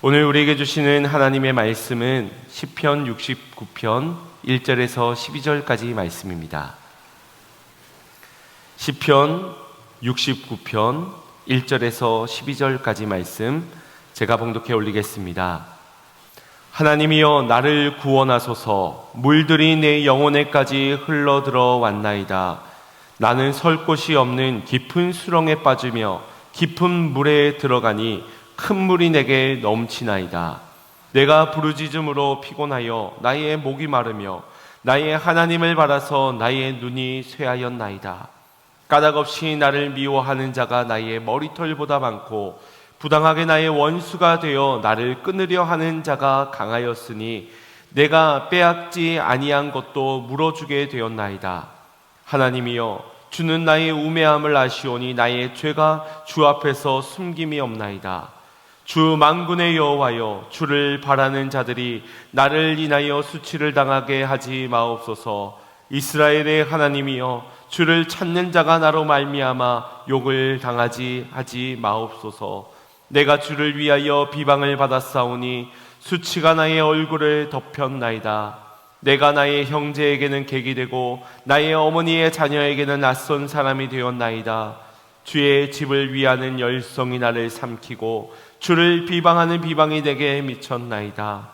오늘 우리에게 주시는 하나님의 말씀은 시편 69편 1절에서 12절까지 말씀입니다. 시편 69편 1절에서 12절까지 말씀 제가 봉독해 올리겠습니다. 하나님이여 나를 구원하소서. 물들이 내 영혼에까지 흘러들어 왔나이다. 나는 설 곳이 없는 깊은 수렁에 빠지며 깊은 물에 들어가니 큰 물이 내게 넘치나이다. 내가 부르짖음으로 피곤하여 나의 목이 마르며 나의 하나님을 바라서 나의 눈이 쇠하였나이다. 까닭없이 나를 미워하는 자가 나의 머리털보다 많고 부당하게 나의 원수가 되어 나를 끊으려 하는 자가 강하였으니 내가 빼앗지 아니한 것도 물어주게 되었나이다. 하나님이여 주는 나의 우매함을 아시오니 나의 죄가 주 앞에서 숨김이 없나이다. 주 만군의 여호와여 주를 바라는 자들이 나를 인하여 수치를 당하게 하지 마옵소서. 이스라엘의 하나님이여 주를 찾는 자가 나로 말미암아 욕을 당하지 하지 마옵소서. 내가 주를 위하여 비방을 받았사오니 수치가 나의 얼굴을 덮였나이다. 내가 나의 형제에게는 객이 되고 나의 어머니의 자녀에게는 낯선 사람이 되었나이다. 주의 집을 위하는 열성이 나를 삼키고 주를 비방하는 비방이 내게 미쳤나이다.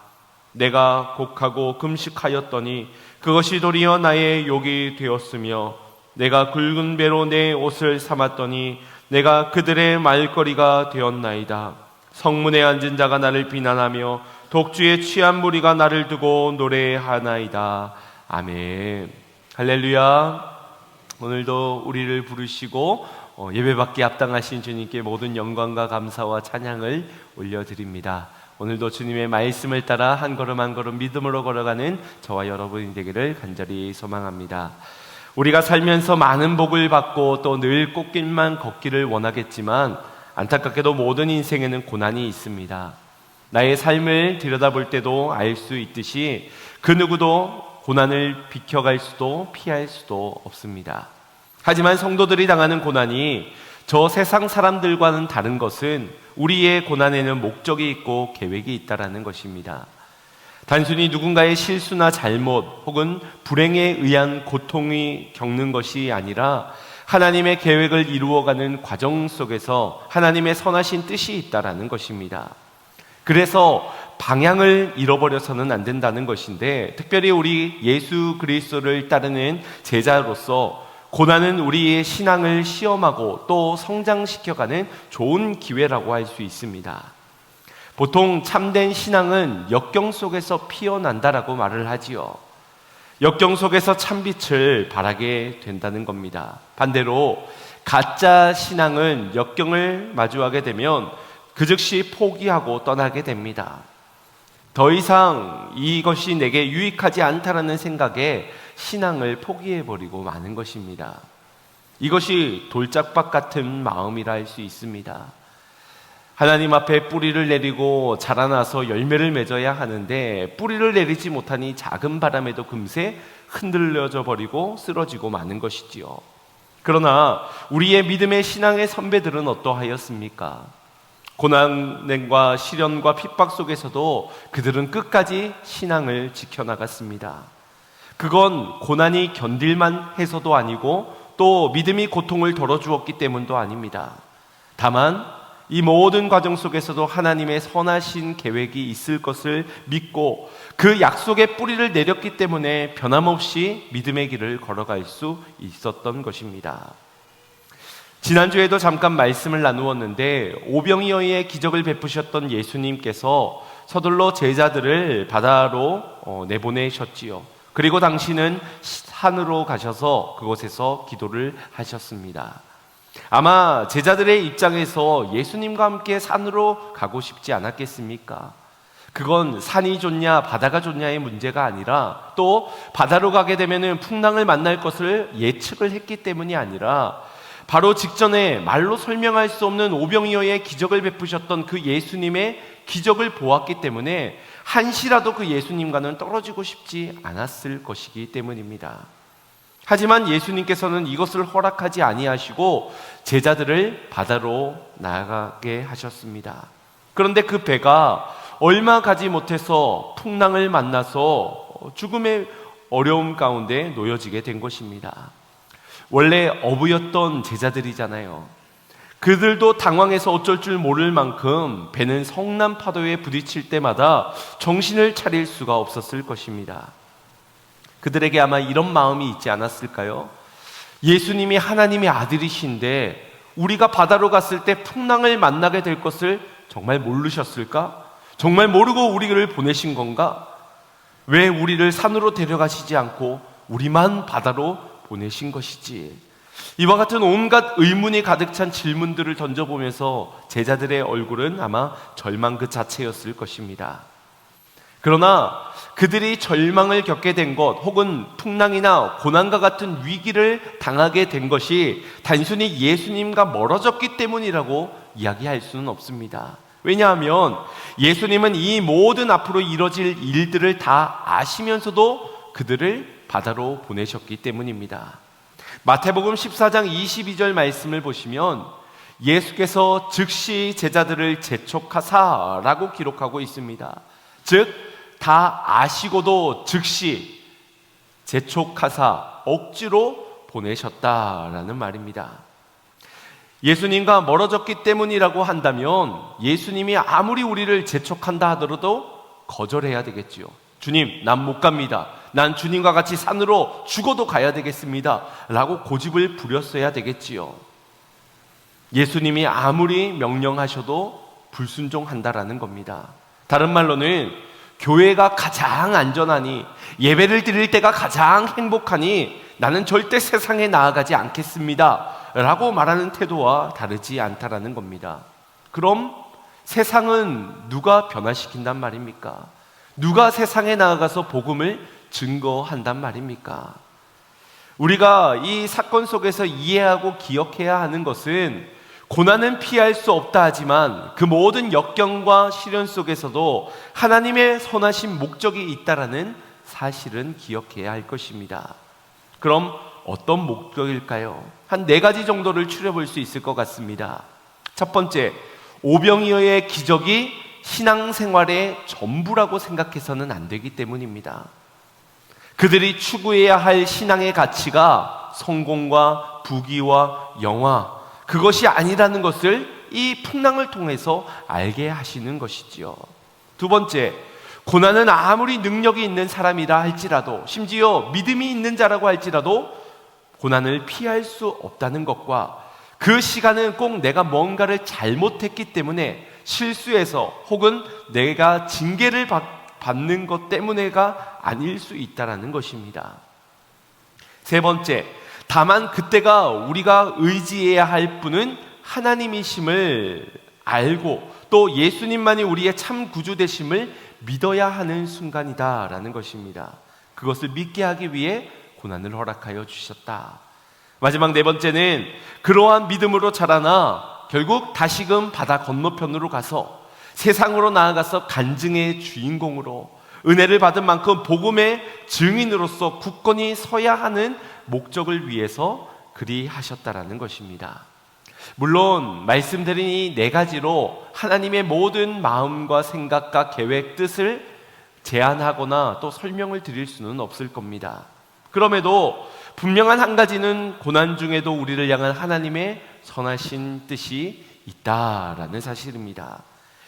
내가 곡하고 금식하였더니 그것이 도리어 나의 욕이 되었으며 내가 굵은 배로 내 옷을 삼았더니 내가 그들의 말거리가 되었나이다. 성문에 앉은 자가 나를 비난하며 독주에 취한 무리가 나를 두고 노래하나이다. 아멘. 할렐루야. 오늘도 우리를 부르시고 예배받기 합당하신 주님께 모든 영광과 감사와 찬양을 올려드립니다. 오늘도 주님의 말씀을 따라 한 걸음 한 걸음 믿음으로 걸어가는 저와 여러분이 되기를 간절히 소망합니다. 우리가 살면서 많은 복을 받고 또 늘 꽃길만 걷기를 원하겠지만 안타깝게도 모든 인생에는 고난이 있습니다. 나의 삶을 들여다볼 때도 알 수 있듯이 그 누구도 고난을 비켜갈 수도 피할 수도 없습니다. 하지만 성도들이 당하는 고난이 저 세상 사람들과는 다른 것은 우리의 고난에는 목적이 있고 계획이 있다는 것입니다. 단순히 누군가의 실수나 잘못 혹은 불행에 의한 고통이 겪는 것이 아니라 하나님의 계획을 이루어가는 과정 속에서 하나님의 선하신 뜻이 있다는 것입니다. 그래서 방향을 잃어버려서는 안 된다는 것인데, 특별히 우리 예수 그리스도를 따르는 제자로서 고난은 우리의 신앙을 시험하고 또 성장시켜가는 좋은 기회라고 할 수 있습니다. 보통 참된 신앙은 역경 속에서 피어난다라고 말을 하지요. 역경 속에서 참빛을 발하게 된다는 겁니다. 반대로 가짜 신앙은 역경을 마주하게 되면 그 즉시 포기하고 떠나게 됩니다. 더 이상 이것이 내게 유익하지 않다라는 생각에 신앙을 포기해버리고 마는 것입니다. 이것이 돌짝밭 같은 마음이라 할 수 있습니다. 하나님 앞에 뿌리를 내리고 자라나서 열매를 맺어야 하는데 뿌리를 내리지 못하니 작은 바람에도 금세 흔들려져 버리고 쓰러지고 마는 것이지요. 그러나 우리의 믿음의 신앙의 선배들은 어떠하였습니까? 고난과 시련과 핍박 속에서도 그들은 끝까지 신앙을 지켜나갔습니다. 그건 고난이 견딜만 해서도 아니고 또 믿음이 고통을 덜어주었기 때문도 아닙니다. 다만 이 모든 과정 속에서도 하나님의 선하신 계획이 있을 것을 믿고 그 약속의 뿌리를 내렸기 때문에 변함없이 믿음의 길을 걸어갈 수 있었던 것입니다. 지난주에도 잠깐 말씀을 나누었는데 오병이어의 기적을 베푸셨던 예수님께서 서둘러 제자들을 바다로 내보내셨지요. 그리고 당신은 산으로 가셔서 그곳에서 기도를 하셨습니다. 아마 제자들의 입장에서 예수님과 함께 산으로 가고 싶지 않았겠습니까? 그건 산이 좋냐 바다가 좋냐의 문제가 아니라 또 바다로 가게 되면 풍랑을 만날 것을 예측을 했기 때문이 아니라 바로 직전에 말로 설명할 수 없는 오병이어의 기적을 베푸셨던 그 예수님의 기적을 보았기 때문에 한시라도 그 예수님과는 떨어지고 싶지 않았을 것이기 때문입니다. 하지만 예수님께서는 이것을 허락하지 아니하시고 제자들을 바다로 나가게 하셨습니다. 그런데 그 배가 얼마 가지 못해서 풍랑을 만나서 죽음의 어려움 가운데 놓여지게 된 것입니다. 원래 어부였던 제자들이잖아요. 그들도 당황해서 어쩔 줄 모를 만큼 배는 성난 파도에 부딪힐 때마다 정신을 차릴 수가 없었을 것입니다. 그들에게 아마 이런 마음이 있지 않았을까요? 예수님이 하나님의 아들이신데 우리가 바다로 갔을 때 풍랑을 만나게 될 것을 정말 모르셨을까? 정말 모르고 우리를 보내신 건가? 왜 우리를 산으로 데려가시지 않고 우리만 바다로 보내신 것이지? 이와 같은 온갖 의문이 가득 찬 질문들을 던져보면서 제자들의 얼굴은 아마 절망 그 자체였을 것입니다. 그러나 그들이 절망을 겪게 된 것, 혹은 풍랑이나 고난과 같은 위기를 당하게 된 것이 단순히 예수님과 멀어졌기 때문이라고 이야기할 수는 없습니다. 왜냐하면 예수님은 이 모든 앞으로 이뤄질 일들을 다 아시면서도 그들을 바다로 보내셨기 때문입니다. 마태복음 14장 22절 말씀을 보시면 예수께서 즉시 제자들을 재촉하사라고 기록하고 있습니다. 즉, 다 아시고도 즉시 재촉하사, 억지로 보내셨다라는 말입니다. 예수님과 멀어졌기 때문이라고 한다면 예수님이 아무리 우리를 재촉한다 하더라도 거절해야 되겠지요. 주님, 난 못 갑니다. 난 주님과 같이 산으로 죽어도 가야 되겠습니다. 라고 고집을 부렸어야 되겠지요. 예수님이 아무리 명령하셔도 불순종한다라는 겁니다. 다른 말로는 교회가 가장 안전하니, 예배를 드릴 때가 가장 행복하니 나는 절대 세상에 나아가지 않겠습니다 라고 말하는 태도와 다르지 않다라는 겁니다. 그럼 세상은 누가 변화시킨단 말입니까? 누가 세상에 나아가서 복음을 증거한단 말입니까? 우리가 이 사건 속에서 이해하고 기억해야 하는 것은 고난은 피할 수 없다 하지만 그 모든 역경과 시련 속에서도 하나님의 선하신 목적이 있다라는 사실은 기억해야 할 것입니다. 그럼 어떤 목적일까요? 한 4가지 정도를 추려볼 수 있을 것 같습니다. 첫 번째, 오병이어의 기적이 신앙생활의 전부라고 생각해서는 안 되기 때문입니다. 그들이 추구해야 할 신앙의 가치가 성공과 부귀와 영화, 그것이 아니라는 것을 이 풍랑을 통해서 알게 하시는 것이지요. 두 번째, 고난은 아무리 능력이 있는 사람이라 할지라도, 심지어 믿음이 있는 자라고 할지라도 고난을 피할 수 없다는 것과 그 시간은 꼭 내가 뭔가를 잘못했기 때문에 실수해서 혹은 내가 징계를 받는 것 때문에가 아닐 수 있다는 것입니다. 세 번째, 다만 그때가 우리가 의지해야 할 분은 하나님이심을 알고 또 예수님만이 우리의 참 구주 되심을 믿어야 하는 순간이다라는 것입니다. 그것을 믿게 하기 위해 고난을 허락하여 주셨다. 마지막 4번째는 그러한 믿음으로 자라나 결국 다시금 바다 건너편으로 가서 세상으로 나아가서 간증의 주인공으로 은혜를 받은 만큼 복음의 증인으로서 굳건히 서야 하는 목적을 위해서 그리 하셨다라는 것입니다. 물론 말씀드린 이 4가지로 하나님의 모든 마음과 생각과 계획, 뜻을 제안하거나 또 설명을 드릴 수는 없을 겁니다. 그럼에도 분명한 한 가지는 고난 중에도 우리를 향한 하나님의 선하신 뜻이 있다라는 사실입니다.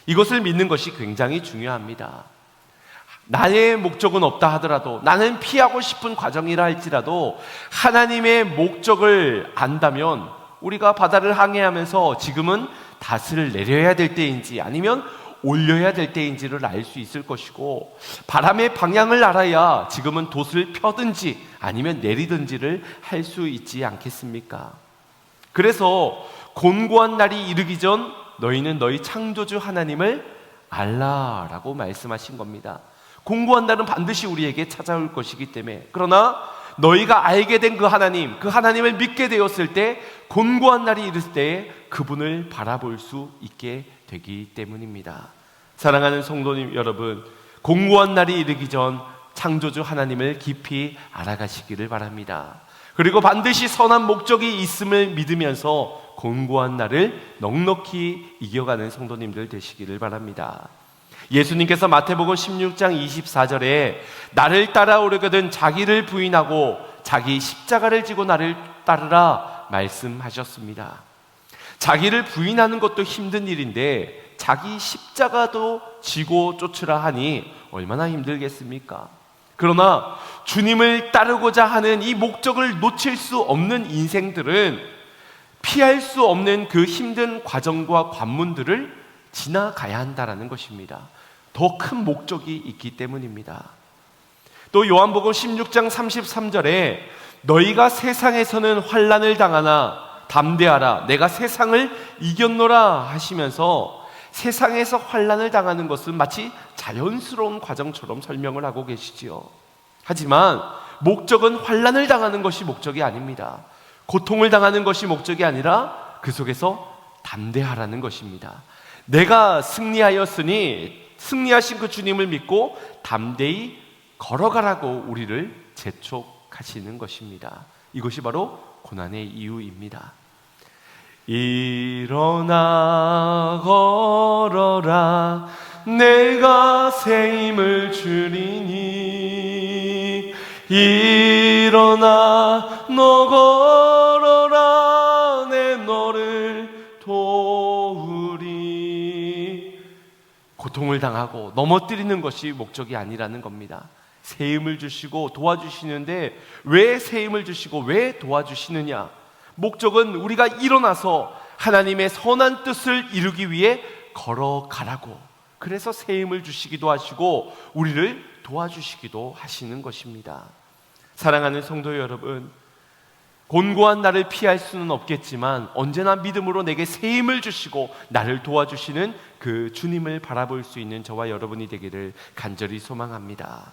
이것을 믿는 것이 굉장히 중요합니다. 나의 목적은 없다 하더라도, 나는 피하고 싶은 과정이라 할지라도 하나님의 목적을 안다면 우리가 바다를 항해하면서 지금은 닷을 내려야 될 때인지 아니면 올려야 될 때인지를 알 수 있을 것이고, 바람의 방향을 알아야 지금은 돛을 펴든지 아니면 내리든지를 할 수 있지 않겠습니까? 그래서 곤고한 날이 이르기 전 너희는 너희 창조주 하나님을 알라라고 말씀하신 겁니다. 곤고한 날은 반드시 우리에게 찾아올 것이기 때문에, 그러나 너희가 알게 된 그 하나님, 그 하나님을 믿게 되었을 때 곤고한 날이 이를 때 그분을 바라볼 수 있게 되기 때문입니다. 사랑하는 성도님 여러분, 곤고한 날이 이르기 전 창조주 하나님을 깊이 알아가시기를 바랍니다. 그리고 반드시 선한 목적이 있음을 믿으면서 곤고한 날을 넉넉히 이겨가는 성도님들 되시기를 바랍니다. 예수님께서 마태복음 16장 24절에 나를 따라오려거든 자기를 부인하고 자기 십자가를 지고 나를 따르라 말씀하셨습니다. 자기를 부인하는 것도 힘든 일인데 자기 십자가도 지고 쫓으라 하니 얼마나 힘들겠습니까? 그러나 주님을 따르고자 하는 이 목적을 놓칠 수 없는 인생들은 피할 수 없는 그 힘든 과정과 관문들을 지나가야 한다는 것입니다. 더 큰 목적이 있기 때문입니다. 또 요한복음 16장 33절에 너희가 세상에서는 환난을 당하나 담대하라 내가 세상을 이겼노라 하시면서 세상에서 환난을 당하는 것은 마치 자연스러운 과정처럼 설명을 하고 계시지요. 하지만 목적은 환난을 당하는 것이 목적이 아닙니다. 고통을 당하는 것이 목적이 아니라 그 속에서 담대하라는 것입니다. 내가 승리하였으니 승리하신 그 주님을 믿고 담대히 걸어가라고 우리를 재촉하시는 것입니다. 이것이 바로 고난의 이유입니다. 일어나 걸어라 내가 새 힘을 주리니 일어나 너 걸어라 내 너를 도우리. 고통을 당하고 넘어뜨리는 것이 목적이 아니라는 겁니다. 새 힘을 주시고 도와주시는데 왜 새 힘을 주시고 왜 도와주시느냐? 목적은 우리가 일어나서 하나님의 선한 뜻을 이루기 위해 걸어가라고. 그래서 새 힘을 주시기도 하시고 우리를 도와주시기도 하시는 것입니다. 사랑하는 성도 여러분, 곤고한 나를 피할 수는 없겠지만 언제나 믿음으로 내게 새 힘을 주시고 나를 도와주시는 그 주님을 바라볼 수 있는 저와 여러분이 되기를 간절히 소망합니다.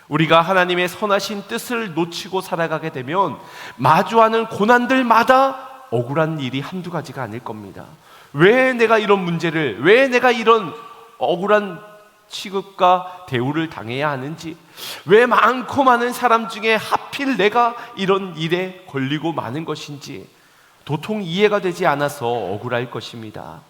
우리가 하나님의 선하신 뜻을 놓치고 살아가게 되면 마주하는 고난들마다 억울한 일이 한두 가지가 아닐 겁니다. 왜 내가 이런 문제를, 왜 내가 이런 억울한 취급과 대우를 당해야 하는지, 왜 많고 많은 사람 중에 하필 내가 이런 일에 걸리고 마는 것인지 도통 이해가 되지 않아서 억울할 것입니다.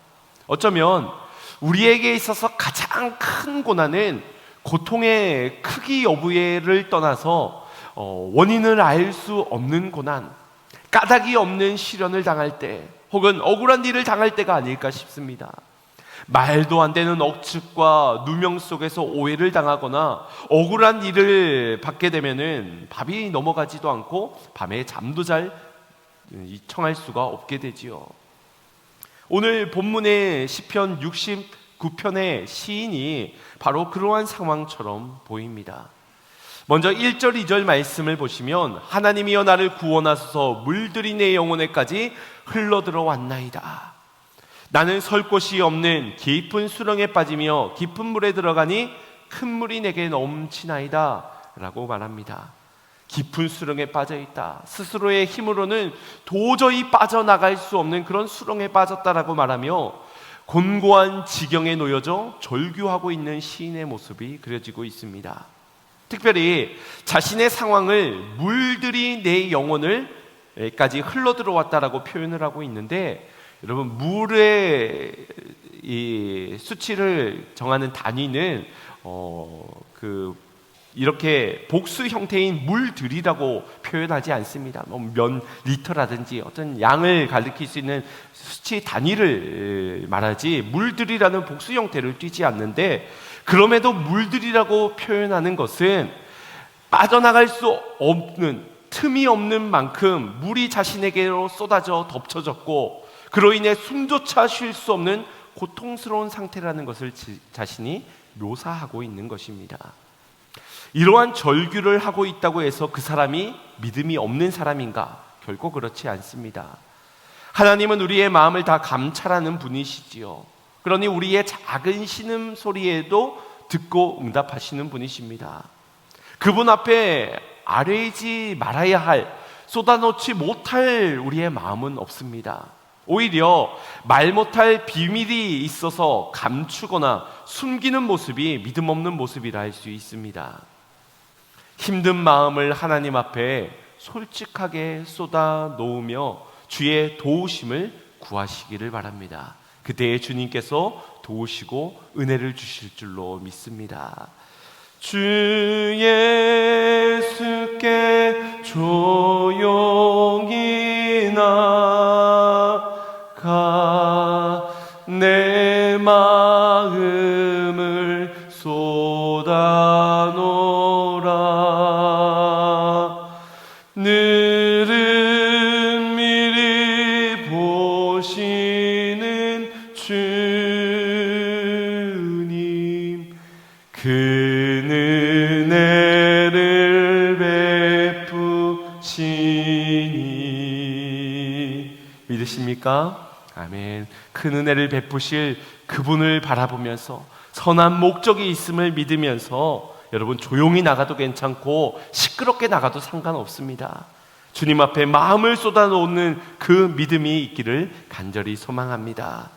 어쩌면 우리에게 있어서 가장 큰 고난은 고통의 크기 여부를 떠나서 원인을 알 수 없는 고난, 까닭이 없는 시련을 당할 때 혹은 억울한 일을 당할 때가 아닐까 싶습니다. 말도 안 되는 억측과 누명 속에서 오해를 당하거나 억울한 일을 받게 되면은 밥이 넘어가지도 않고 밤에 잠도 잘 청할 수가 없게 되지요. 오늘 본문의 시편 69편의 시인이 바로 그러한 상황처럼 보입니다. 먼저 1절 2절 말씀을 보시면 하나님이여 나를 구원하소서 물들이 내 영혼에까지 흘러들어왔나이다. 나는 설 곳이 없는 깊은 수렁에 빠지며 깊은 물에 들어가니 큰 물이 내게 넘치나이다 라고 말합니다. 깊은 수렁에 빠져있다. 스스로의 힘으로는 도저히 빠져나갈 수 없는 그런 수렁에 빠졌다라고 말하며 곤고한 지경에 놓여져 절규하고 있는 시인의 모습이 그려지고 있습니다. 특별히 자신의 상황을 물들이 내 영혼을까지 흘러들어왔다라고 표현을 하고 있는데, 여러분 물의 이 수치를 정하는 단위는 이렇게 복수 형태인 물들이라고 표현하지 않습니다. 몇 리터라든지 어떤 양을 가리킬 수 있는 수치 단위를 말하지 물들이라는 복수 형태를 띠지 않는데, 그럼에도 물들이라고 표현하는 것은 빠져나갈 수 없는, 틈이 없는 만큼 물이 자신에게로 쏟아져 덮쳐졌고 그로 인해 숨조차 쉴 수 없는 고통스러운 상태라는 것을 자신이 묘사하고 있는 것입니다. 이러한 절규를 하고 있다고 해서 그 사람이 믿음이 없는 사람인가? 결코 그렇지 않습니다. 하나님은 우리의 마음을 다 감찰하는 분이시지요. 그러니 우리의 작은 신음 소리에도 듣고 응답하시는 분이십니다. 그분 앞에 아뢰지 말아야 할, 쏟아놓지 못할 우리의 마음은 없습니다. 오히려 말 못할 비밀이 있어서 감추거나 숨기는 모습이 믿음 없는 모습이라 할 수 있습니다. 힘든 마음을 하나님 앞에 솔직하게 쏟아 놓으며 주의 도우심을 구하시기를 바랍니다. 그때에 주님께서 도우시고 은혜를 주실 줄로 믿습니다. 주 예수께 조용히 나가 내 마음을 쏟아놓으라. 늘은 미리 보시는 주님, 그 은혜를 베푸시니. 믿으십니까? 아멘. 큰 은혜를 베푸실 그분을 바라보면서 선한 목적이 있음을 믿으면서 여러분 조용히 나가도 괜찮고 시끄럽게 나가도 상관없습니다. 주님 앞에 마음을 쏟아놓는 그 믿음이 있기를 간절히 소망합니다.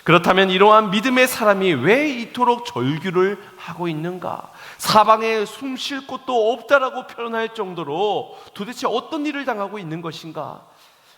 그렇다면 이러한 믿음의 사람이 왜 이토록 절규를 하고 있는가? 사방에 숨 쉴 곳도 없다라고 표현할 정도로 도대체 어떤 일을 당하고 있는 것인가?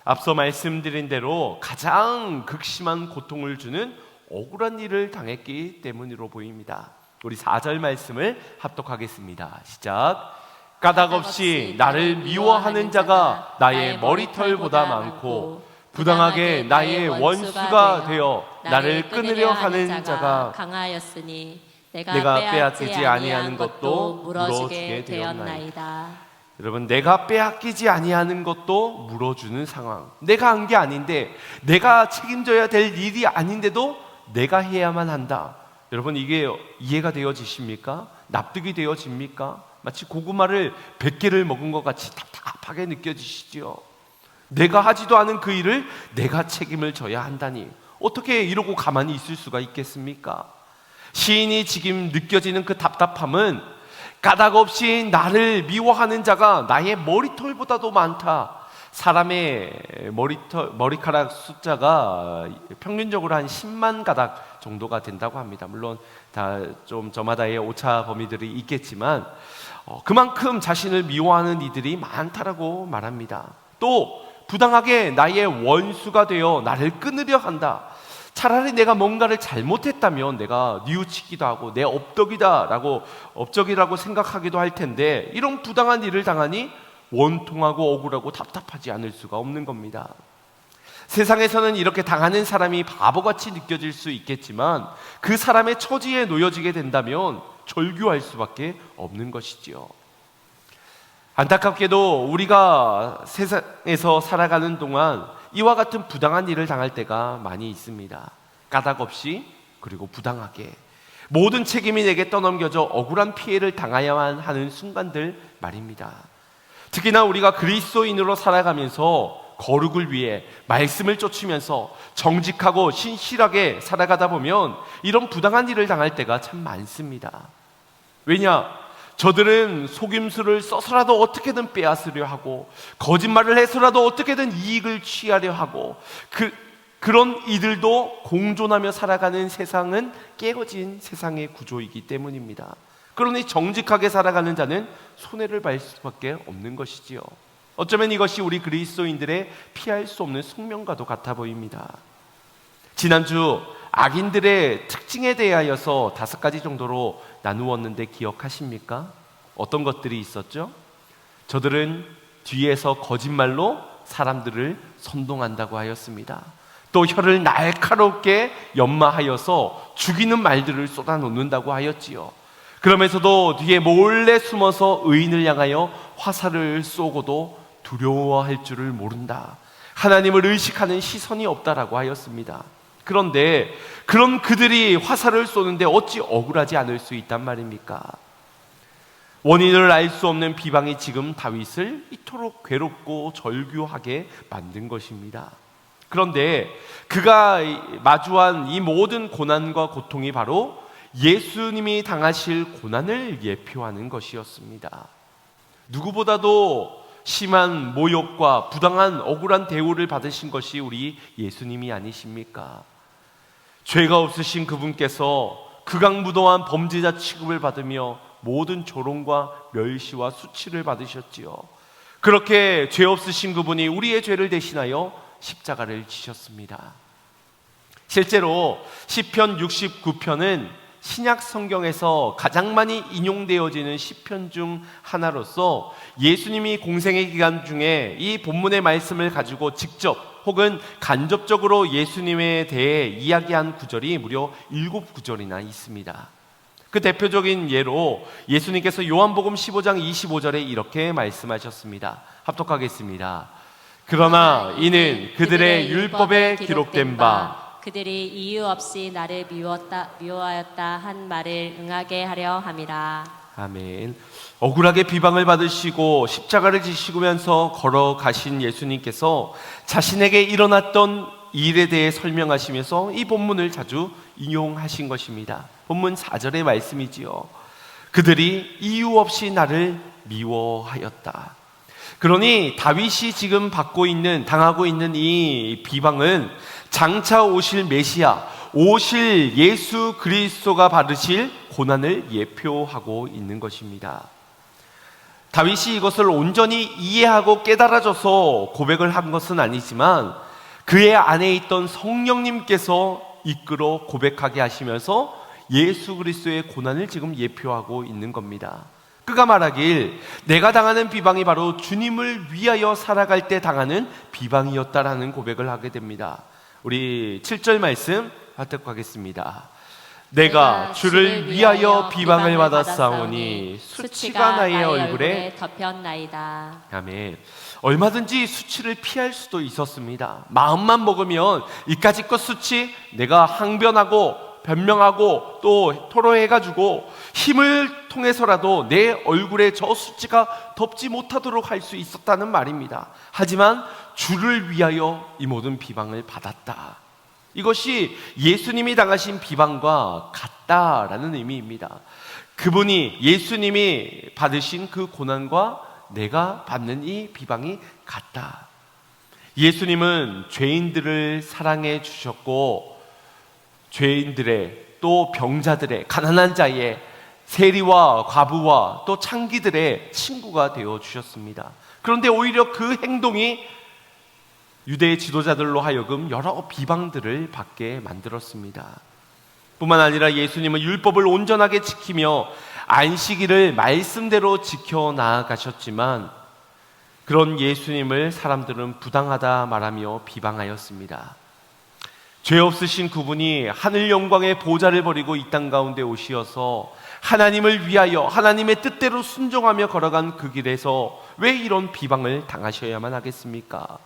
앞서 말씀드린 대로 가장 극심한 고통을 주는 억울한 일을 당했기 때문으로 보입니다. 우리 4절 말씀을 합독하겠습니다. 시작. 까닭 없이 나를 미워하는 자가 나의 머리털보다 많고 부당하게 나의 원수가 되어 나를 끊으려 하는 자가 강하였으니 내가 빼앗기지 아니하는 것도 물어주게 되었나이다. 여러분, 내가 빼앗기지 아니하는 것도 물어주는 상황. 내가 한 게 아닌데, 내가 책임져야 될 일이 아닌데도 내가 해야만 한다. 여러분, 이게 이해가 되어지십니까? 납득이 되어집니까? 마치 고구마를 100개를 먹은 것 같이 답답하게 느껴지시죠? 내가 하지도 않은 그 일을 내가 책임을 져야 한다니 어떻게 이러고 가만히 있을 수가 있겠습니까? 시인이 지금 느껴지는 그 답답함은 까닭 없이 나를 미워하는 자가 나의 머리털보다도 많다. 사람의 머리카락 숫자가 평균적으로 한 10만 가닥 정도가 된다고 합니다. 물론 다 좀 저마다의 오차 범위들이 있겠지만 그만큼 자신을 미워하는 이들이 많다라고 말합니다. 또 부당하게 나의 원수가 되어 나를 끊으려 한다. 차라리 내가 뭔가를 잘못했다면 내가 뉘우치기도 하고 내 업적이라고 생각하기도 할 텐데 이런 부당한 일을 당하니 원통하고 억울하고 답답하지 않을 수가 없는 겁니다. 세상에서는 이렇게 당하는 사람이 바보같이 느껴질 수 있겠지만 그 사람의 처지에 놓여지게 된다면 절규할 수밖에 없는 것이지요. 안타깝게도 우리가 세상에서 살아가는 동안 이와 같은 부당한 일을 당할 때가 많이 있습니다. 까닭 없이 그리고 부당하게 모든 책임이 내게 떠넘겨져 억울한 피해를 당해야만 하는 순간들 말입니다. 특히나 우리가 그리스도인으로 살아가면서 거룩을 위해 말씀을 쫓으면서 정직하고 신실하게 살아가다 보면 이런 부당한 일을 당할 때가 참 많습니다. 왜냐? 저들은 속임수를 써서라도 어떻게든 빼앗으려 하고 거짓말을 해서라도 어떻게든 이익을 취하려 하고 그런 이들도 공존하며 살아가는 세상은 깨어진 세상의 구조이기 때문입니다. 그러니 정직하게 살아가는 자는 손해를 볼 수밖에 없는 것이지요. 어쩌면 이것이 우리 그리스도인들의 피할 수 없는 숙명과도 같아 보입니다. 지난주 악인들의 특징에 대하여서 5가지 정도로 나누었는데 기억하십니까? 어떤 것들이 있었죠? 저들은 뒤에서 거짓말로 사람들을 선동한다고 하였습니다. 또 혀를 날카롭게 연마하여서 죽이는 말들을 쏟아놓는다고 하였지요. 그러면서도 뒤에 몰래 숨어서 의인을 향하여 화살을 쏘고도 두려워할 줄을 모른다. 하나님을 의식하는 시선이 없다라고 하였습니다. 그런데 그런 그들이 화살을 쏘는데 어찌 억울하지 않을 수 있단 말입니까? 원인을 알 수 없는 비방이 지금 다윗을 이토록 괴롭고 절규하게 만든 것입니다. 그런데 그가 마주한 이 모든 고난과 고통이 바로 예수님이 당하실 고난을 예표하는 것이었습니다. 누구보다도 심한 모욕과 부당한 억울한 대우를 받으신 것이 우리 예수님이 아니십니까? 죄가 없으신 그분께서 극악무도한 범죄자 취급을 받으며 모든 조롱과 멸시와 수치를 받으셨지요. 그렇게 죄 없으신 그분이 우리의 죄를 대신하여 십자가를 지셨습니다. 실제로 시편 69편은 신약 성경에서 가장 많이 인용되어지는 시편 중 하나로서 예수님이 공생의 기간 중에 이 본문의 말씀을 가지고 직접 혹은 간접적으로 예수님에 대해 이야기한 구절이 무려 7구절이나 있습니다. 그 대표적인 예로 예수님께서 요한복음 15장 25절에 이렇게 말씀하셨습니다. 합독하겠습니다. 그러나 이는 그들의 율법에 기록된 바 그들이 이유 없이 나를 미워하였다 한 말을 응하게 하려 함이라. 아멘. 억울하게 비방을 받으시고 십자가를 지시면서 걸어가신 예수님께서 자신에게 일어났던 일에 대해 설명하시면서 이 본문을 자주 인용하신 것입니다. 본문 4절의 말씀이지요. 그들이 이유 없이 나를 미워하였다. 그러니 다윗이 지금 당하고 있는 이 비방은 장차 오실 메시아, 오실 예수 그리스도가 받으실 고난을 예표하고 있는 것입니다. 다윗이 이것을 온전히 이해하고 깨달아져서 고백을 한 것은 아니지만 그의 안에 있던 성령님께서 이끌어 고백하게 하시면서 예수 그리스도의 고난을 지금 예표하고 있는 겁니다. 그가 말하길 내가 당하는 비방이 바로 주님을 위하여 살아갈 때 당하는 비방이었다라는 고백을 하게 됩니다. 우리 7절 말씀 합독하겠습니다. 내가 주를 위하여 비방을 받았사오니 수치가 나의 얼굴에 덮였나이다. 아멘. 얼마든지 수치를 피할 수도 있었습니다. 마음만 먹으면 이까짓것 수치 내가 항변하고 변명하고 또 토로해가지고 힘을 통해서라도 내 얼굴에 저 수치가 덮지 못하도록 할 수 있었다는 말입니다. 하지만 주를 위하여 이 모든 비방을 받았다. 이것이 예수님이 당하신 비방과 같다라는 의미입니다. 그분이 예수님이 받으신 그 고난과 내가 받는 이 비방이 같다. 예수님은 죄인들을 사랑해 주셨고 죄인들의 또 병자들의 가난한 자의 세리와 과부와 또 창기들의 친구가 되어 주셨습니다. 그런데 오히려 그 행동이 유대 지도자들로 하여금 여러 비방들을 받게 만들었습니다. 뿐만 아니라 예수님은 율법을 온전하게 지키며 안식일을 말씀대로 지켜 나아가셨지만 그런 예수님을 사람들은 부당하다 말하며 비방하였습니다. 죄 없으신 그분이 하늘 영광의 보좌를 버리고 이 땅 가운데 오시어서 하나님을 위하여 하나님의 뜻대로 순종하며 걸어간 그 길에서 왜 이런 비방을 당하셔야만 하겠습니까?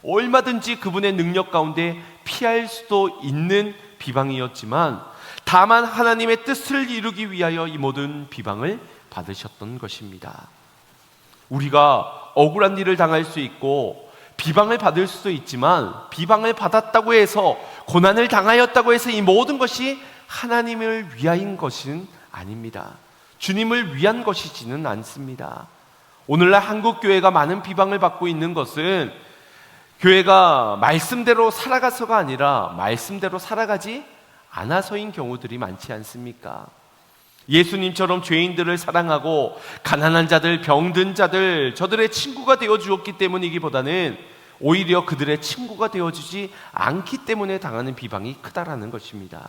얼마든지 그분의 능력 가운데 피할 수도 있는 비방이었지만 다만 하나님의 뜻을 이루기 위하여 이 모든 비방을 받으셨던 것입니다. 우리가 억울한 일을 당할 수 있고 비방을 받을 수도 있지만 비방을 받았다고 해서 고난을 당하였다고 해서 이 모든 것이 하나님을 위하인 것은 아닙니다. 주님을 위한 것이지는 않습니다. 오늘날 한국교회가 많은 비방을 받고 있는 것은 교회가 말씀대로 살아가서가 아니라 말씀대로 살아가지 않아서인 경우들이 많지 않습니까? 예수님처럼 죄인들을 사랑하고 가난한 자들, 병든 자들, 저들의 친구가 되어 주었기 때문이기보다는 오히려 그들의 친구가 되어주지 않기 때문에 당하는 비방이 크다라는 것입니다.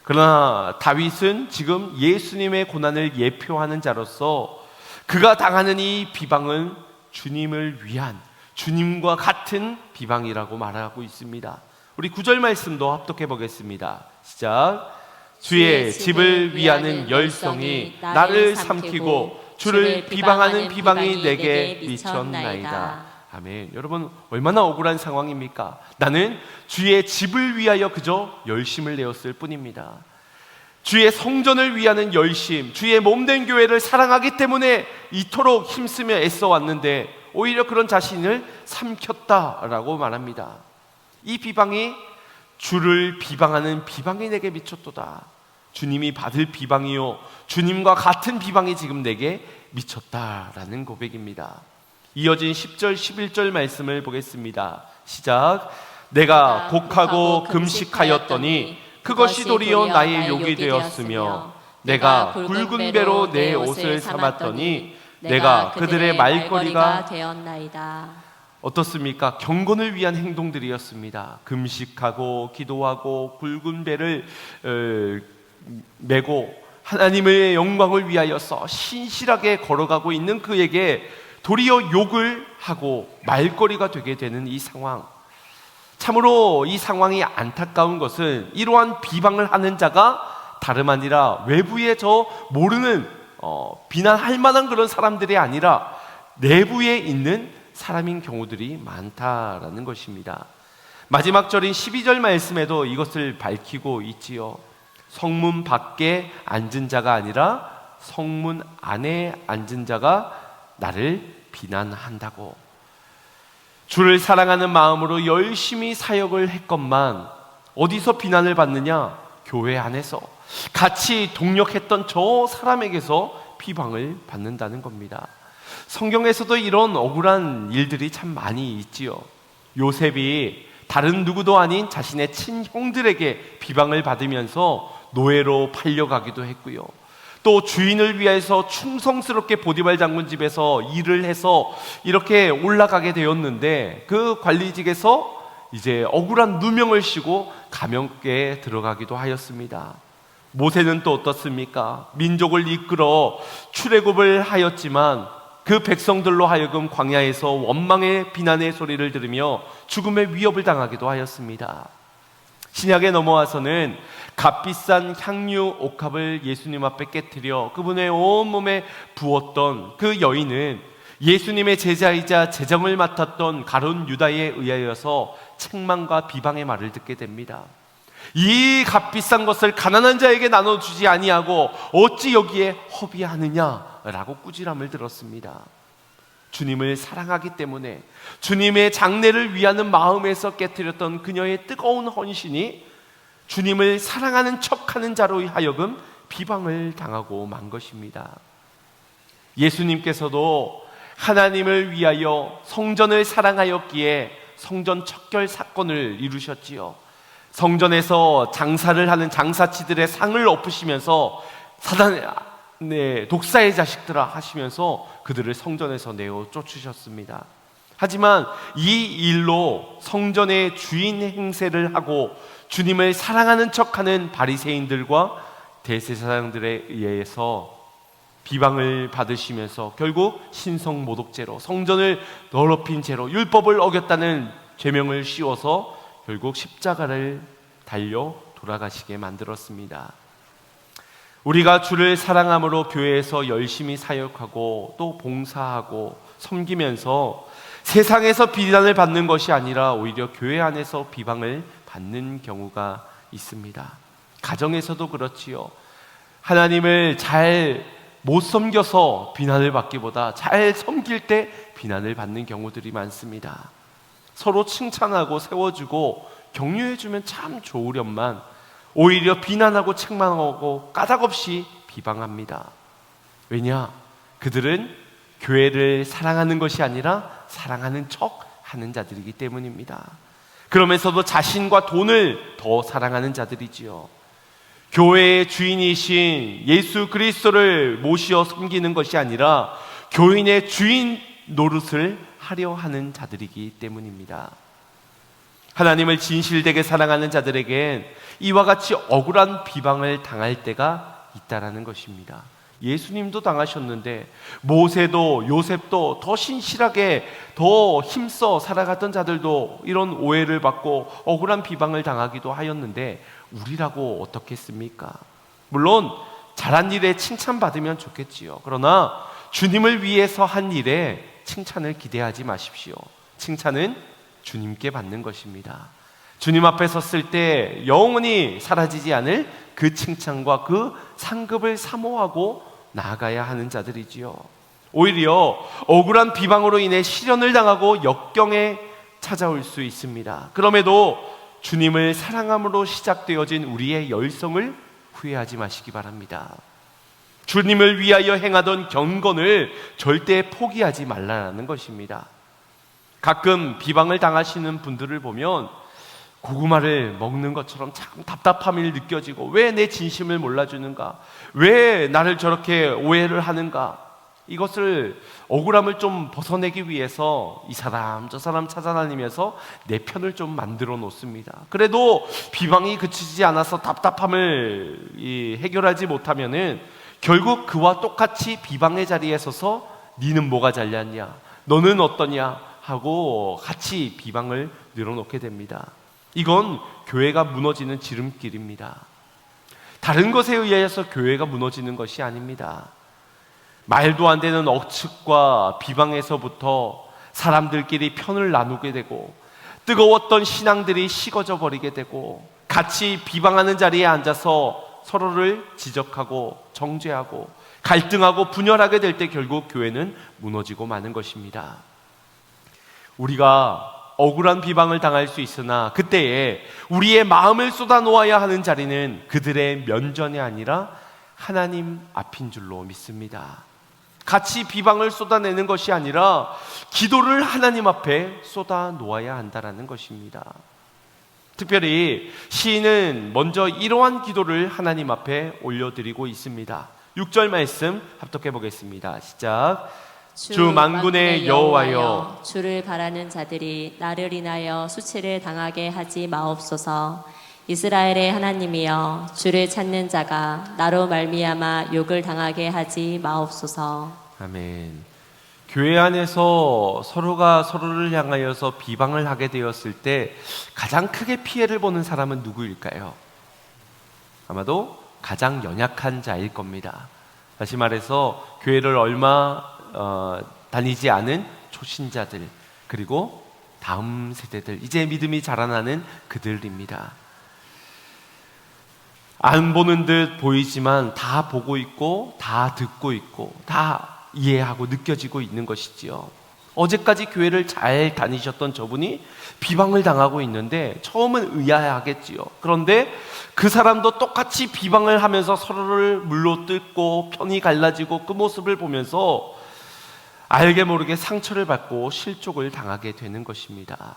그러나 다윗은 지금 예수님의 고난을 예표하는 자로서 그가 당하는 이 비방은 주님을 위한 주님과 같은 비방이라고 말하고 있습니다. 우리 9절 말씀도 합독해 보겠습니다. 시작. 주의 집을 위하는 열성이 나를 삼키고 주를 비방하는 비방이 내게 미쳤나이다. 아멘. 여러분 얼마나 억울한 상황입니까? 나는 주의 집을 위하여 그저 열심을 내었을 뿐입니다. 주의 성전을 위하는 열심, 주의 몸된 교회를 사랑하기 때문에 이토록 힘쓰며 애써 왔는데 오히려 그런 자신을 삼켰다라고 말합니다. 이 비방이 주를 비방하는 비방이 내게 미쳤도다. 주님이 받을 비방이요 주님과 같은 비방이 지금 내게 미쳤다라는 고백입니다. 이어진 10절 11절 말씀을 보겠습니다. 시작. 내가 곡하고 금식하였더니 그것이 도리어 나의 욕이 되었으며 내가 굵은 배로 내 옷을 삼았더니 내가 그들의 말거리가 되었나이다. 어떻습니까? 경건을 위한 행동들이었습니다. 금식하고 기도하고 굵은 배를 메고 하나님의 영광을 위하여서 신실하게 걸어가고 있는 그에게 도리어 욕을 하고 말거리가 되게 되는 이 상황, 참으로 이 상황이 안타까운 것은 이러한 비방을 하는 자가 다름 아니라 외부에 저 모르는 비난할 만한 그런 사람들이 아니라 내부에 있는 사람인 경우들이 많다라는 것입니다. 마지막 절인 12절 말씀에도 이것을 밝히고 있지요. 성문 밖에 앉은 자가 아니라 성문 안에 앉은 자가 나를 비난한다고. 주를 사랑하는 마음으로 열심히 사역을 했건만 어디서 비난을 받느냐? 교회 안에서 같이 동력했던 저 사람에게서 비방을 받는다는 겁니다. 성경에서도 이런 억울한 일들이 참 많이 있지요. 요셉이 다른 누구도 아닌 자신의 친형들에게 비방을 받으면서 노예로 팔려가기도 했고요. 또 주인을 위해서 충성스럽게 보디발 장군 집에서 일을 해서 이렇게 올라가게 되었는데 그 관리직에서 이제 억울한 누명을 씌고 감옥에 들어가기도 하였습니다. 모세는 또 어떻습니까? 민족을 이끌어 출애굽을 하였지만 그 백성들로 하여금 광야에서 원망의 비난의 소리를 들으며 죽음의 위협을 당하기도 하였습니다. 신약에 넘어와서는 값비싼 향유 옥합을 예수님 앞에 깨뜨려 그분의 온몸에 부었던 그 여인은 예수님의 제자이자 제정을 맡았던 가룟 유다에 의하여서 책망과 비방의 말을 듣게 됩니다. 이 값비싼 것을 가난한 자에게 나눠주지 아니하고 어찌 여기에 허비하느냐라고 꾸지람을 들었습니다. 주님을 사랑하기 때문에 주님의 장래를 위하는 마음에서 깨뜨렸던 그녀의 뜨거운 헌신이 주님을 사랑하는 척하는 자로 하여금 비방을 당하고 만 것입니다. 예수님께서도 하나님을 위하여 성전을 사랑하였기에 성전 척결 사건을 이루셨지요. 성전에서 장사를 하는 장사치들의 상을 엎으시면서 사단의 독사의 자식들아 하시면서 그들을 성전에서 내어 쫓으셨습니다. 하지만 이 일로 성전의 주인 행세를 하고 주님을 사랑하는 척하는 바리새인들과 대제사장들에 의해서 비방을 받으시면서 결국 신성모독죄로 성전을 더럽힌 죄로 율법을 어겼다는 죄명을 씌워서 결국 십자가를 달려 돌아가시게 만들었습니다. 우리가 주를 사랑함으로 교회에서 열심히 사역하고 또 봉사하고 섬기면서 세상에서 비난을 받는 것이 아니라 오히려 교회 안에서 비방을 받는 경우가 있습니다. 가정에서도 그렇지요. 하나님을 잘 못 섬겨서 비난을 받기보다 잘 섬길 때 비난을 받는 경우들이 많습니다. 서로 칭찬하고 세워주고 격려해주면 참 좋으련만 오히려 비난하고 책망하고 까닭없이 비방합니다. 왜냐? 그들은 교회를 사랑하는 것이 아니라 사랑하는 척 하는 자들이기 때문입니다. 그러면서도 자신과 돈을 더 사랑하는 자들이지요. 교회의 주인이신 예수 그리스도를 모시어 섬기는 것이 아니라 교인의 주인 노릇을 하려 하는 자들이기 때문입니다. 하나님을 진실되게 사랑하는 자들에겐 이와 같이 억울한 비방을 당할 때가 있다라는 것입니다. 예수님도 당하셨는데 모세도 요셉도 더 신실하게 더 힘써 살아갔던 자들도 이런 오해를 받고 억울한 비방을 당하기도 하였는데 우리라고 어떻겠습니까? 물론 잘한 일에 칭찬받으면 좋겠지요. 그러나 주님을 위해서 한 일에 칭찬을 기대하지 마십시오. 칭찬은 주님께 받는 것입니다. 주님 앞에 섰을 때 영원히 사라지지 않을 그 칭찬과 그 상급을 사모하고 나아가야 하는 자들이지요. 오히려 억울한 비방으로 인해 시련을 당하고 역경에 찾아올 수 있습니다. 그럼에도 주님을 사랑함으로 시작되어진 우리의 열성을 후회하지 마시기 바랍니다. 주님을 위하여 행하던 경건을 절대 포기하지 말라는 것입니다. 가끔 비방을 당하시는 분들을 보면 고구마를 먹는 것처럼 참 답답함이 느껴지고 왜 내 진심을 몰라주는가? 왜 나를 저렇게 오해를 하는가? 이것을 억울함을 좀 벗어내기 위해서 이 사람 저 사람 찾아다니면서 내 편을 좀 만들어 놓습니다. 그래도 비방이 그치지 않아서 답답함을 해결하지 못하면은 결국 그와 똑같이 비방의 자리에 서서 니는 뭐가 잘났냐, 너는 어떠냐 하고 같이 비방을 늘어놓게 됩니다. 이건 교회가 무너지는 지름길입니다. 다른 것에 의해서 교회가 무너지는 것이 아닙니다. 말도 안 되는 억측과 비방에서부터 사람들끼리 편을 나누게 되고 뜨거웠던 신앙들이 식어져 버리게 되고 같이 비방하는 자리에 앉아서 서로를 지적하고 정죄하고 갈등하고 분열하게 될 때 결국 교회는 무너지고 마는 것입니다. 우리가 억울한 비방을 당할 수 있으나 그때에 우리의 마음을 쏟아놓아야 하는 자리는 그들의 면전이 아니라 하나님 앞인 줄로 믿습니다. 같이 비방을 쏟아내는 것이 아니라 기도를 하나님 앞에 쏟아놓아야 한다는 것입니다. 특별히 시인은 먼저 이러한 기도를 하나님 앞에 올려드리고 있습니다. 6절 말씀 합독해 보겠습니다. 시작. 주 만군의 여호와여, 주를 바라는 자들이 나를 인하여 수치를 당하게 하지 마옵소서. 이스라엘의 하나님이여, 주를 찾는 자가 나로 말미암아 욕을 당하게 하지 마옵소서. 아멘. 교회 안에서 서로가 서로를 향하여서 비방을 하게 되었을 때 가장 크게 피해를 보는 사람은 누구일까요? 아마도 가장 연약한 자일 겁니다. 다시 말해서 교회를 얼마 다니지 않은 초신자들, 그리고 다음 세대들, 이제 믿음이 자라나는 그들입니다. 안 보는 듯 보이지만 다 보고 있고 다 듣고 있고 다 이해하고 느껴지고 있는 것이지요. 어제까지 교회를 잘 다니셨던 저분이 비방을 당하고 있는데 처음은 의아해하겠지요. 그런데 그 사람도 똑같이 비방을 하면서 서로를 물러뜯고 편이 갈라지고 그 모습을 보면서 알게 모르게 상처를 받고 실족을 당하게 되는 것입니다.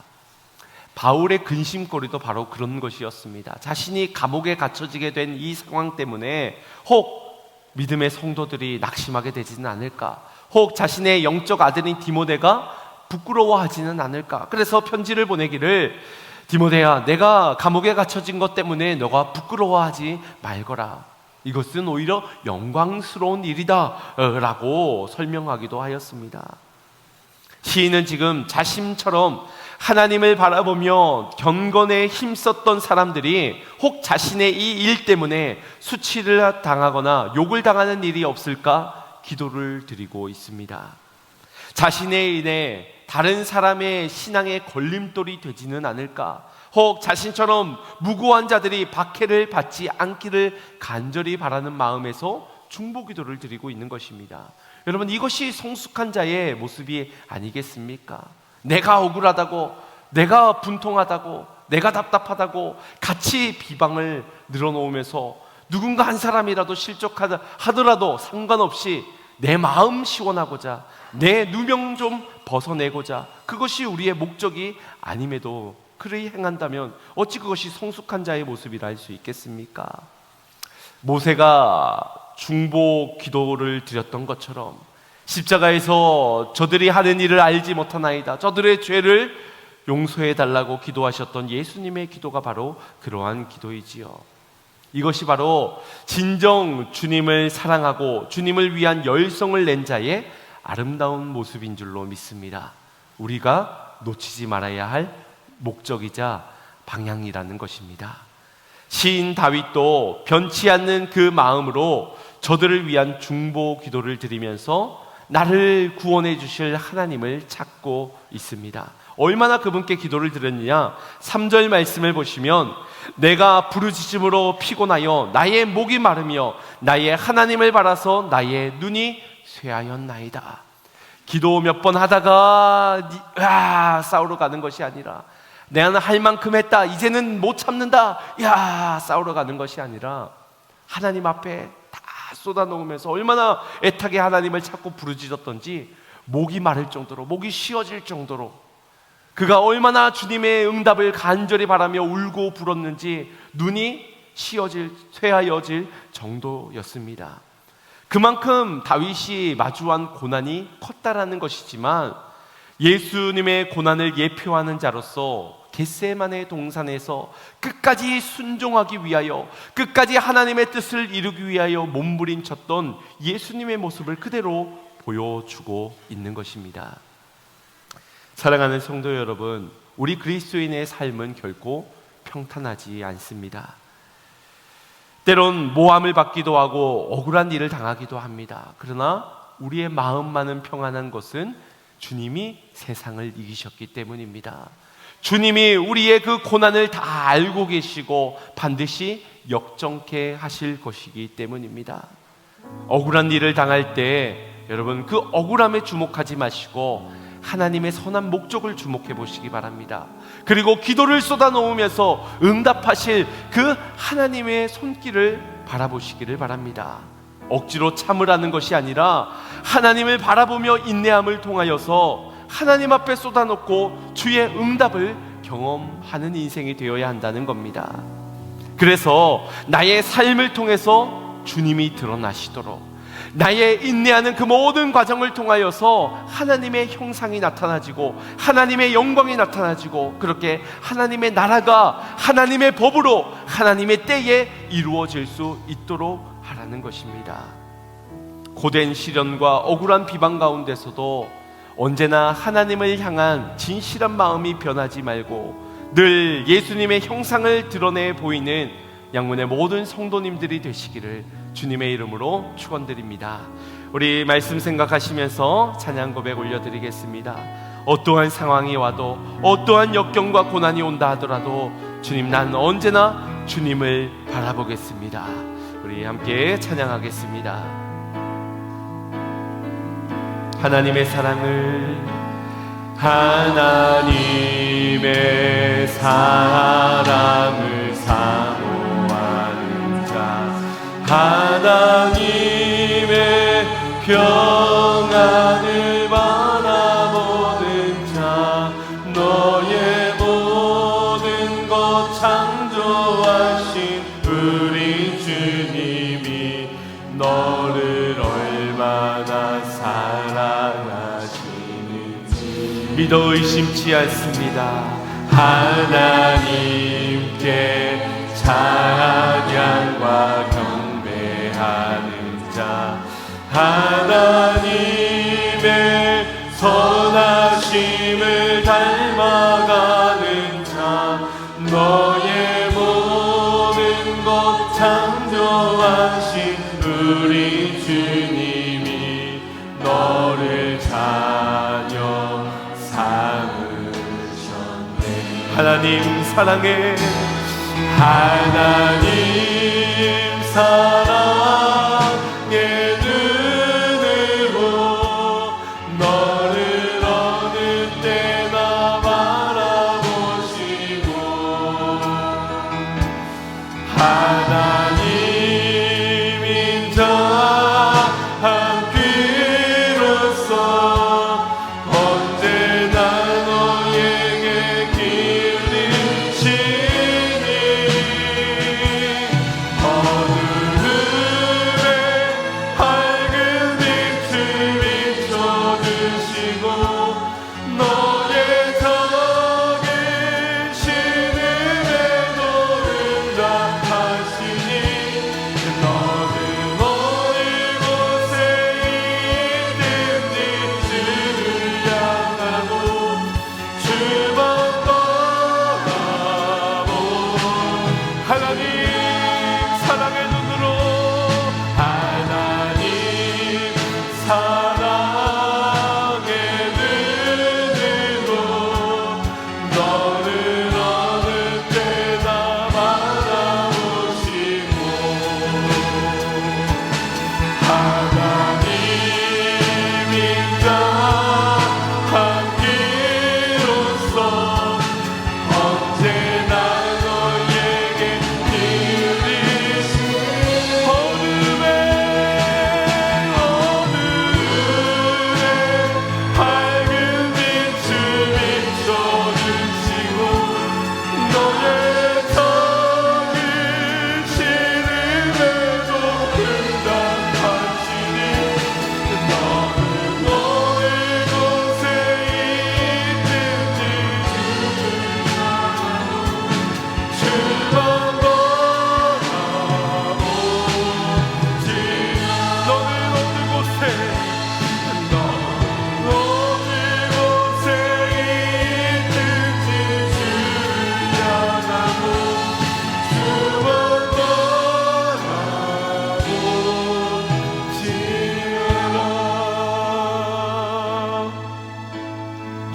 바울의 근심거리도 바로 그런 것이었습니다. 자신이 감옥에 갇혀지게 된 이 상황 때문에 혹 믿음의 성도들이 낙심하게 되지는 않을까, 혹 자신의 영적 아들인 디모데가 부끄러워하지는 않을까. 그래서 편지를 보내기를, 디모데야, 내가 감옥에 갇혀진 것 때문에 너가 부끄러워하지 말거라. 이것은 오히려 영광스러운 일이다 라고 설명하기도 하였습니다. 시인은 지금 자신처럼 하나님을 바라보며 경건에 힘썼던 사람들이 혹 자신의 이 일 때문에 수치를 당하거나 욕을 당하는 일이 없을까 기도를 드리고 있습니다. 자신의 일에 다른 사람의 신앙의 걸림돌이 되지는 않을까, 혹 자신처럼 무고한 자들이 박해를 받지 않기를 간절히 바라는 마음에서 중보기도를 드리고 있는 것입니다. 여러분, 이것이 성숙한 자의 모습이 아니겠습니까? 내가 억울하다고, 내가 분통하다고, 내가 답답하다고 같이 비방을 늘어놓으면서 누군가 한 사람이라도 실족하더라도 상관없이 내 마음 시원하고자, 내 누명 좀 벗어내고자, 그것이 우리의 목적이 아님에도 그리 행한다면 어찌 그것이 성숙한 자의 모습이라 할 수 있겠습니까? 모세가 중보 기도를 드렸던 것처럼 십자가에서 저들이 하는 일을 알지 못하나이다, 저들의 죄를 용서해 달라고 기도하셨던 예수님의 기도가 바로 그러한 기도이지요. 이것이 바로 진정 주님을 사랑하고 주님을 위한 열성을 낸 자의 아름다운 모습인 줄로 믿습니다. 우리가 놓치지 말아야 할 목적이자 방향이라는 것입니다. 시인 다윗도 변치 않는 그 마음으로 저들을 위한 중보 기도를 드리면서 나를 구원해 주실 하나님을 찾고 있습니다. 얼마나 그분께 기도를 드렸느냐, 3절 말씀을 보시면 내가 부르짖음으로 피곤하여 나의 목이 마르며 나의 하나님을 바라서 나의 눈이 쇠하였나이다. 기도 몇 번 하다가 싸우러 가는 것이 아니라, 내가 할 만큼 했다, 이제는 못 참는다, 싸우러 가는 것이 아니라 하나님 앞에 다 쏟아놓으면서 얼마나 애타게 하나님을 찾고 부르짖었던지 목이 마를 정도로, 목이 쉬어질 정도로 그가 얼마나 주님의 응답을 간절히 바라며 울고 불었는지 눈이 쇠하여질 정도였습니다. 그만큼 다윗이 마주한 고난이 컸다라는 것이지만 예수님의 고난을 예표하는 자로서 겟세마네 동산에서 끝까지 순종하기 위하여, 끝까지 하나님의 뜻을 이루기 위하여 몸부림쳤던 예수님의 모습을 그대로 보여주고 있는 것입니다. 사랑하는 성도 여러분, 우리 그리스도인의 삶은 결코 평탄하지 않습니다. 때론 모함을 받기도 하고 억울한 일을 당하기도 합니다. 그러나 우리의 마음만은 평안한 것은 주님이 세상을 이기셨기 때문입니다. 주님이 우리의 그 고난을 다 알고 계시고 반드시 역정케 하실 것이기 때문입니다. 억울한 일을 당할 때 여러분, 그 억울함에 주목하지 마시고 하나님의 선한 목적을 주목해 보시기 바랍니다. 그리고 기도를 쏟아놓으면서 응답하실 그 하나님의 손길을 바라보시기를 바랍니다. 억지로 참으라는 것이 아니라 하나님을 바라보며 인내함을 통하여서 하나님 앞에 쏟아놓고 주의 응답을 경험하는 인생이 되어야 한다는 겁니다. 그래서 나의 삶을 통해서 주님이 드러나시도록, 나의 인내하는 그 모든 과정을 통하여서 하나님의 형상이 나타나지고 하나님의 영광이 나타나지고, 그렇게 하나님의 나라가 하나님의 법으로 하나님의 때에 이루어질 수 있도록 하라는 것입니다. 고된 시련과 억울한 비방 가운데서도 언제나 하나님을 향한 진실한 마음이 변하지 말고 늘 예수님의 형상을 드러내 보이는 양문의 모든 성도님들이 되시기를 주님의 이름으로 축원드립니다. 우리 말씀 생각하시면서 찬양 고백 올려드리겠습니다. 어떠한 상황이 와도, 어떠한 역경과 고난이 온다 하더라도 주님, 난 언제나 주님을 바라보겠습니다. 우리 함께 찬양하겠습니다. 하나님의 사랑을, 하나님의 사랑을 사모하는 자, 하나님의 평안을 바라보는 자, 너의 모든 것 창조하신 우리 주님이 너를 얼마나 사랑하시는지 믿어 의심치 않습니다. 하나님께 찬양과 경배하는 자, 하나님의 선하심을 닮아가는 자, 너의 모든 것 창조하신 우리 주님이 너를 자녀 삼으셨네. 하나님 사랑해, 하나님 사랑의 눈으로 너를 어느 때나 바라보시고, 하나님인 자 한 귀로서 언제나 너에게 기울이시니 어느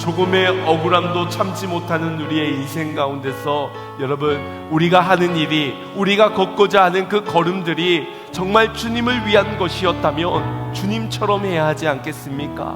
조금의 억울함도 참지 못하는 우리의 인생 가운데서 여러분, 우리가 하는 일이, 우리가 걷고자 하는 그 걸음들이 정말 주님을 위한 것이었다면 주님처럼 해야 하지 않겠습니까?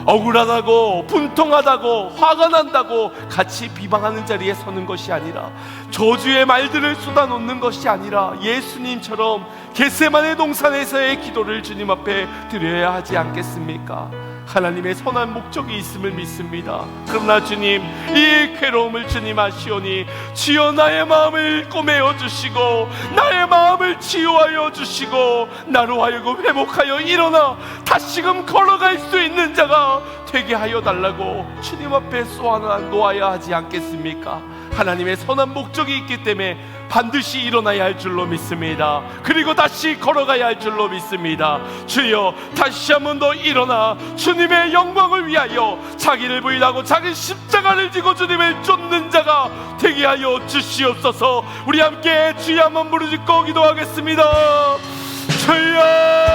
억울하다고, 분통하다고, 화가 난다고 같이 비방하는 자리에 서는 것이 아니라, 저주의 말들을 쏟아놓는 것이 아니라 예수님처럼 겟세마네 동산에서의 기도를 주님 앞에 드려야 하지 않겠습니까? 하나님의 선한 목적이 있음을 믿습니다. 그러나 주님, 이 괴로움을 주님 아시오니 주여 나의 마음을 꼬매어 주시고 나의 마음을 치유하여 주시고 나로 하여금 회복하여 일어나 다시금 걸어갈 수 있는 자가 되게 하여 달라고 주님 앞에 쏘아나 놓아야 하지 않겠습니까? 하나님의 선한 목적이 있기 때문에 반드시 일어나야 할 줄로 믿습니다. 그리고 다시 걸어가야 할 줄로 믿습니다. 주여, 다시 한 번 더 일어나 주님의 영광을 위하여 자기를 부인하고 자기 십자가를 지고 주님을 쫓는 자가 되게 하여 주시옵소서. 우리 함께 주여 한번 부르짖고 기도하겠습니다. 주여,